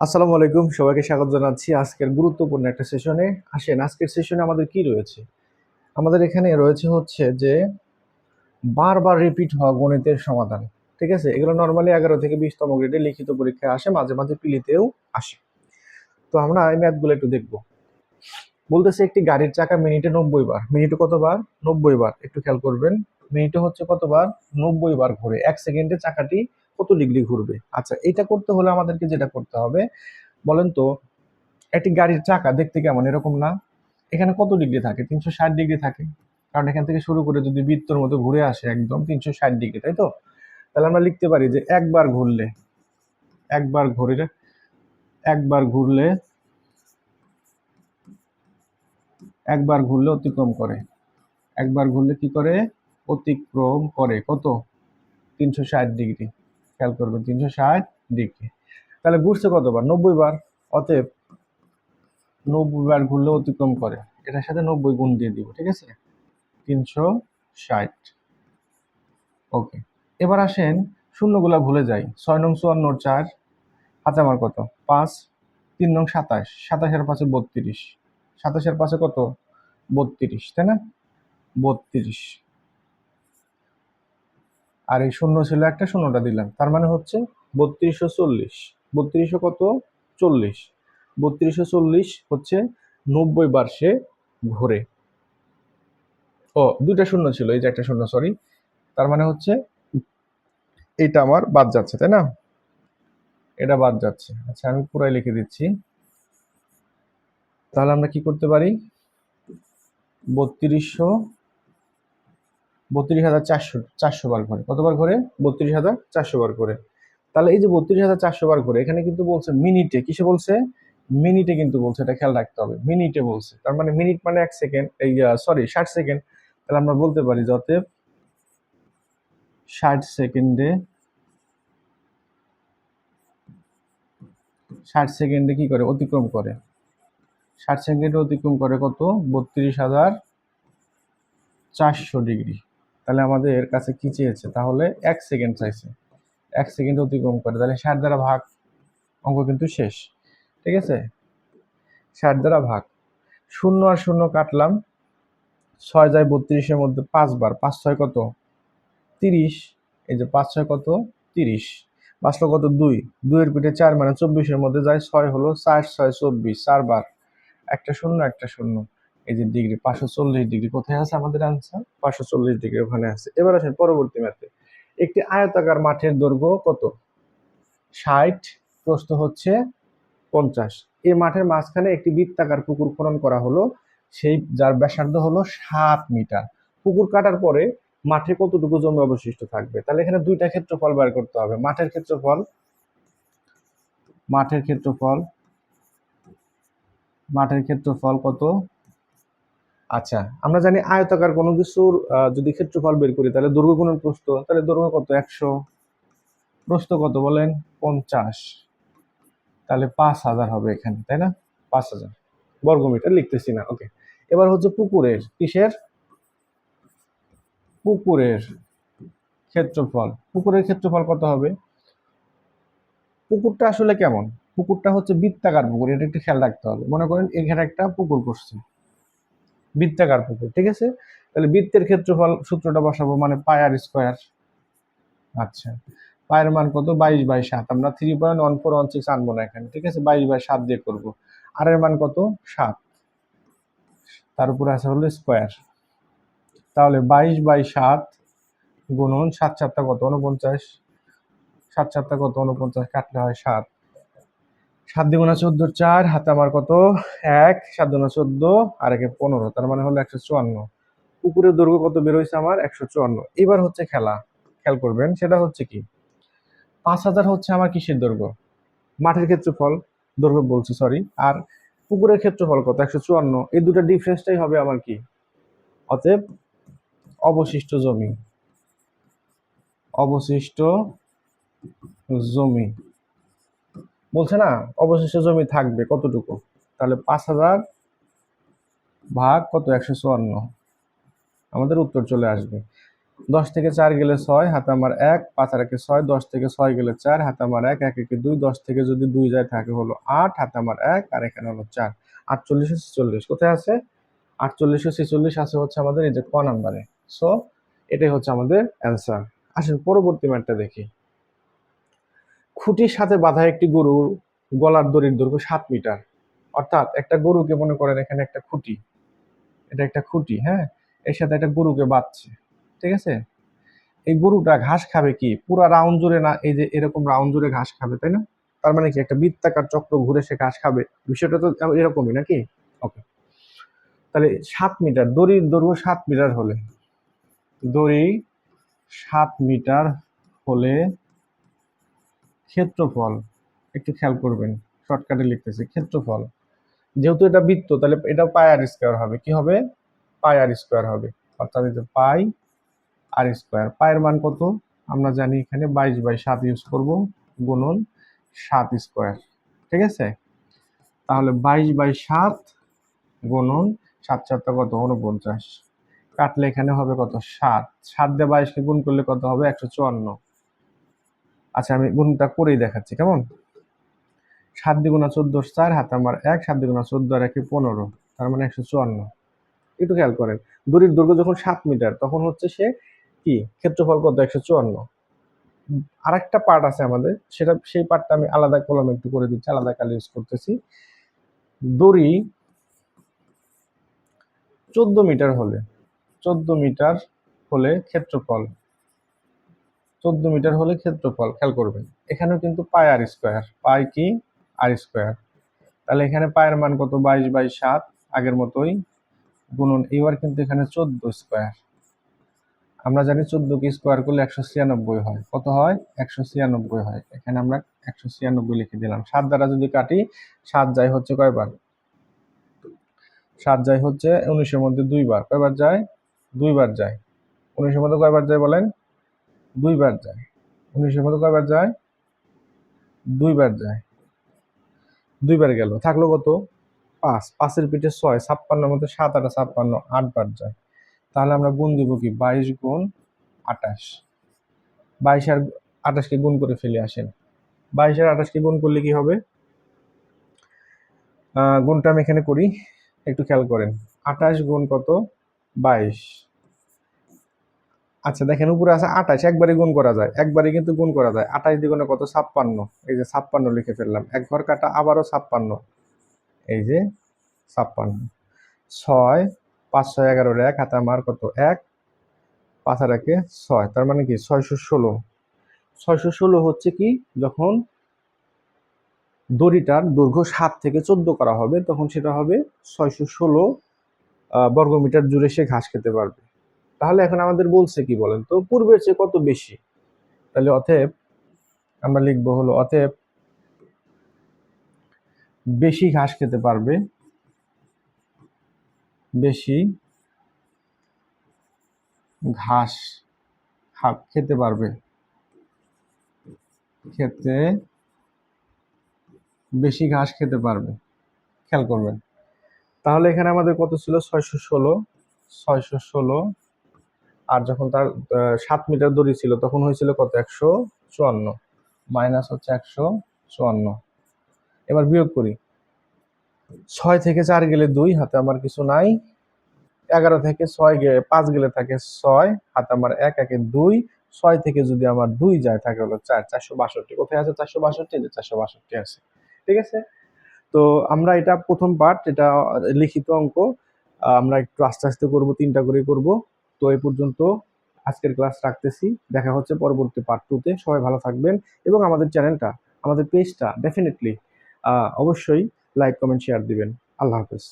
আসসালামু আলাইকুম, সবাইকে স্বাগত জানাচ্ছি আজকের গুরুত্বপূর্ণ একটা সেশনে। আসেন, আজকের সেশনে আমাদের কি রয়েছে? আমাদের এখানে রয়েছে হচ্ছে যে বারবার রিপিট হওয়া গণিতের সমাধান। ঠিক আছে, এগুলো নর্মালি 11 থেকে 20তম গ্রেডে লিখিত পরীক্ষায় আসে, মাঝে মাঝে পিলিতেও আসে। তো আমরা এই ম্যাথগুলো একটু দেখবো। বলতেছে একটি গাড়ির চাকা মিনিটে 90 বার। মিনিটে কতবার? 90 বার। একটু খেয়াল করবেন, মিনিটে হচ্ছে কতবার? 90 বার ঘুরে। 1 সেকেন্ডে চাকাটি কত ডিগ্রি ঘুরবে? আচ্ছা, এটা করতে হলে আমাদেরকে যেটা করতে হবে, বলেন তো, একটি গাড়ির চাকা দেখতে কেমন, এরকম না? এখানে কত ডিগ্রি থাকে? 360 ডিগ্রি থাকে। কারণ এখান থেকে শুরু করে যদি বৃত্তর মতো ঘুরে আসে একদম 360 ডিগ্রি, তাই তো? তাহলে আমরা লিখতে পারি যে একবার ঘুরলে, একবার ঘুরে, একবার ঘুরলে, একবার ঘুরলে অতিক্রম করে। একবার ঘুরলে কি করে? অতিক্রম করে কত? 360 ডিগ্রি। খেয়াল করবেন, 360 ডিগ্রি। তাহলে ঘুরছে কতবার? 90 বার। অতএব 90 বার ঘুরলে অতিক্রম করে, এটার সাথে 90 গুণ দিয়ে দিব। ঠিক আছে, 360। ওকে, এবার আসেন শূন্যগুলা ভুলে যাই। 6 নং 54 4, হাতে আমার কত? 5। 3 নং 27, 27 আর 5 32, 27 আর 5 কত? 32, তাই না? 32। আর এই শূন্য ছিল একটা, শূন্যটা দিলাম, তার মানে হচ্ছে 3240। 32 কত? 40। 3240 হচ্ছে 90 বার সে ঘোরে। ও, দুইটা শূন্য ছিল, এই যে একটা শূন্য, সরি। তার মানে হচ্ছে এটা আমার বাদ যাচ্ছে, তাই না? এটা বাদ যাচ্ছে। আচ্ছা, আমি পুরাই লিখে দিচ্ছি। তাহলে আমরা কি করতে পারি? 3200, 32,400 বার ঘরে। কতবার ঘরে? 32,400 বার ঘরে। তাহলে এই যে 32,400 বার ঘরে, এখানে কিন্তু বলছে মিনিটে। কিসে বলছে? মিনিটে কিন্তু বলছে, এটা খেয়াল রাখতে হবে। মিনিটে বলছে, তার মানে মিনিট মানে 1 সেকেন্ড, এই সরি 60 সেকেন্ড। তাহলে আমরা বলতে পারি যে অতএব 60 সেকেন্ডে, 60 সেকেন্ডে কি করে? অতিক্রম করে। 60 সেকেন্ডে অতিক্রম করে কত? 32,400 ডিগ্রি। তাহলে আমাদের কাছে কি চেয়েছে? তাহলে 1 সেকেন্ড চাইছে। 1 সেকেন্ড অতিক্রম করে, তাহলে 60 দ্বারা ভাগ। অঙ্ক কিন্তু শেষ। ঠিক আছে, 60 দ্বারা ভাগ। শূন্য আর শূন্য কাটলাম, 6 যায় 32-এর মধ্যে 5 বার। 5 6 কত? 30। এই যে 5 6 কত? 30। বাঁচলো কত? 2। 2 এর পিঠে 4 মানে 24-এর মধ্যে যায় 6 হলো 4 6 24, 4 বার। একটা শূন্য, একটা শূন্য। এই যে ডিগ্রি, 540 ডিগ্রি কোথায় আছে আমাদের আনসার? 540 ডিগ্রি ওখানে আছে। এবার আসেন পরবর্তী ম্যাথে। একটি আয়তাকার মাঠের দৈর্ঘ্য কত? 60, প্রস্থ হচ্ছে 50। এই মাঠের মাঝখানে একটি বৃত্তাকার পুকুর খনন করা হলো, সেই যার ব্যাসার্ধ হলো 7 মিটার। পুকুর কাটার পরে মাঠে কতটুকু জমি অবশিষ্ট থাকবে? তাহলে এখানে দুইটা ক্ষেত্রফল বের করতে হবে। মাঠের ক্ষেত্রফল, মাঠের ক্ষেত্রফল, মাঠের ক্ষেত্রফল কত? আচ্ছা, আমরা জানি আয়তাকার কোনো কিছুর যদি ক্ষেত্রফল বের করি তাহলে দৈর্ঘ্য গুণন প্রস্থ। তাহলে দৈর্ঘ্য কত? 100, প্রস্থ কত বলেন? 50। তাহলে 5000 হবে এখানে, তাই না? 5000 বর্গমিটার লিখতেছি না। ওকে, এবার হচ্ছে পুকুরের, কিসের? পুকুরের ক্ষেত্রফল। পুকুরের ক্ষেত্রফল কত হবে? পুকুরটা আসলে কেমন? পুকুরটা হচ্ছে বৃত্তাকার পুকুর, এটা একটু খেয়াল রাখতে হবে। মনে করেন এখানে একটা পুকুর করছে, বৃত্তাকার পুকুর। ঠিক আছে, তাহলে বৃত্তের ক্ষেত্রফল সূত্রটা বসাবো, মানে পাই আর স্কোয়ার। আচ্ছা, পায়ের মান কত? 22/7। আমরা 3.1416 আনবো না এখানে। ঠিক আছে, 22/7 দিয়ে করবো। আর এর মান কত? 7। তার উপরে আছে হলো স্কোয়ার। তাহলে 22/7 গুণন 7 7 কত? 49। 7 7 কত? 49, কাটলে হয় 7। 7 দ্বিগুণা 14, 4, হাতে আমার কত? 1। 7 দুগুণা 14, আর 1 15, তার মানে হলো 154। পুকুরের দৈর্ঘ্য কত বের হয়েছে আমার? 154। এবার হচ্ছে খেলা, খেয়াল করবেন, সেটা হচ্ছে কি? 5000 হচ্ছে আমার কিসের দৈর্ঘ্য? মাঠের ক্ষেত্রফল, দৈর্ঘ্য বলছি, সরি। আর পুকুরের ক্ষেত্রফল কত? 154। এই দুটো ডিফারেন্সটাই হবে আমার কি? অতএব অবশিষ্ট জমি, অবশিষ্ট জমি বলছে না, অবশিষ্ট জমি থাকবে কতটুকু? তাহলে 5000 ভাগ কত? 154, আমাদের উত্তর চলে আসবে। 10 থেকে 4 গেলে 6, হাতে আমার 1, 5 আর 1 6, 10 থেকে 6 গেলে 4, হাতে আমার 1, 1 1 2, 10 থেকে যদি 2 যায় থাকে হলো 8, হাতে আমার 1 আর এখানে হলো 4। 48 ও 46 কোথায় আছে? 48 ও 46 আছে হচ্ছে আমাদের এই যে ক নাম্বারে। সো এটাই হচ্ছে আমাদের অ্যান্সার। আসেন পরবর্তী ম্যাটটা দেখি। খুঁটির সাথে বাঁধা একটি গরু গলার দড়ির দৈর্ঘ্য 7 মিটার। অর্থাৎ একটা গরুকে মনে করেন এখানে একটা খুঁটি, এটা একটা খুঁটি, হ্যাঁ, এর সাথে একটা গরুকে বাঁধছে, ঠিক আছে। এই গরুটা ঘাস খাবে কি পুরা রাউন্ড জুড়ে না, এই যে এরকম রাউন্ড জুড়ে ঘাস খাবে, তাই না? তার মানে কি একটা বৃত্তাকার চক্র ঘুরে সে ঘাস খাবে, বিষয়টা তো এরকমই নাকি? ওকে, তাহলে 7 মিটার, দড়ির দৈর্ঘ্য 7 মিটার হলে, দড়ি 7 মিটার হলে ক্ষেত্রফল, একটু খেয়াল করবেন, শর্টকাটে লিখতেছি ক্ষেত্রফল, যেহেতু এটা বৃত্ত তাহলে এটা পাই আর স্কোয়ার হবে, কি হবে? পাই আর স্কোয়ার হবে, অর্থাৎ পাই আর স্কোয়ার। পায়ের মান কত? আমরা জানি এখানে 22/7 ইউজ করব, গুণন 7 স্কোয়ার, ঠিক আছে। তাহলে 22/7 গুণন 7 7 কত? 49। কাটলে এখানে হবে কত? 7। 7 দিয়ে 22কে গুণ করলে কত হবে? 154। আচ্ছা আমি গুণটা করেই দেখাচ্ছি, কেমন? 7 দ্বিগুণা 14 4, হাতে আমার 1, 7 দ্বিগুণা 14 আর 1 15, তার মানে 154। একটু খেয়াল করেন, দড়ির দৈর্ঘ্য যখন 7 মিটার তখন হচ্ছে সে কি ক্ষেত্রফল কত? 154। আরেকটা পার্ট আছে আমাদের, সেটা সেই পার্টটা আমি আলাদা কলমে একটু করে দিচ্ছি, আলাদা কালি ইউজ করতেছি। দড়ি 14 মিটার হলে, 14 মিটার হলে ক্ষেত্রফল, 14 মিটার হলে ক্ষেত্রফল, খেয়াল করবেন এখানেও কিন্তু পাই আর স্কোয়ার, পাই কি আর স্কোয়ার। তাহলে এখানে পায়ের মান কত? 22/7 আগের মতোই, গুণন এবার কিন্তু এখানে 14 স্কোয়ার। আমরা জানি 14 কে স্কোয়ার করলে 196 হয়, কত হয়? 196 হয়। এখানে আমরা 196 লিখে দিলাম। 7 দ্বারা যদি কাটি, 7 যায় হচ্ছে কয়বার? 7 যায় হচ্ছে 19-এর মধ্যে 2 বার, কয়বার যায়? 2 বার যায়। 19-এর মধ্যে কয়বার যায় বলেন? 2 বার যায়। 19-এর মধ্যে কয়বার যায়? 2 বার যায়। 2 বার গেল, থাকলো কত? 5। 5-এর পিঠে 6, 56-এর মধ্যে 7 আর 56, 8 বার যায়। তাহলে আমরা গুণ দিব কি? 22 গুণ 28। 22 আর 28কে গুণ করে ফেলে আসেন। 22 আর 28কে গুণ করলে কি হবে? গুণটা আমি এখানে করি, একটু খেয়াল করেন। 28 গুণ কত? 22। আচ্ছা দেখেন উপরে আছে 28, একবারে গুণ করা যায়, একবারে কিন্তু গুণ করা যায়। 28 দ্বিগুণে কত? 56। এই যে 56 লিখে ফেললাম, এক ঘর কাটা, আবারও 56, এই যে 56। 6, 5 6 11-এর 1, হাতে আমার কত? 1, 5 আর 1 6, তার মানে কি 616। 616 হচ্ছে কি যখন দড়িটার দৈর্ঘ্য 7 থেকে 14 করা হবে তখন সেটা হবে 616 বর্গমিটার জুড়ে সে ঘাস খেতে পারবে। তাহলে এখন আমাদের বলছে কি বলেন তো, পূর্বের চেয়ে কত বেশি? তাহলে অতএব আমরা লিখবো হলো অতএব বেশি ঘাস খেতে পারবে, বেশি ঘাস খেতে পারবে, খেতে বেশি ঘাস খেতে পারবে, খেয়াল করবেন। তাহলে এখানে আমাদের কত ছিল? 616, 616, আর যখন তার 7 মিটার দড়ি ছিল তখন হয়েছিল কত? 154, মাইনাস হচ্ছে 154। এবার বিয়োগ করি, 6 থেকে 4 গেলে 2, হাতে আমার কিছু নাই। 11 থেকে 6 গেলে 5 গেলে থাকে 6, হাতে আমার 1 1 2, 6 থেকে যদি আমার 2 যায় থাকে হলো 4, 462। কোথায় আছে 462? যে 462 আছে, ঠিক আছে। তো আমরা এটা প্রথম পার্ট, এটা লিখিত অঙ্ক, আমরা একটু আস্তে আস্তে করব, 3টা করে করব। তো এই পর্যন্ত আজকের ক্লাস রাখতেছি, দেখা হচ্ছে পরবর্তী পার্ট 2-তে। সবাই ভালো থাকবেন এবং আমাদের চ্যানেলটা, আমাদের পেজটা ডেফিনেটলি অবশ্যই লাইক কমেন্ট শেয়ার দিবেন। আল্লাহ হাফেজ।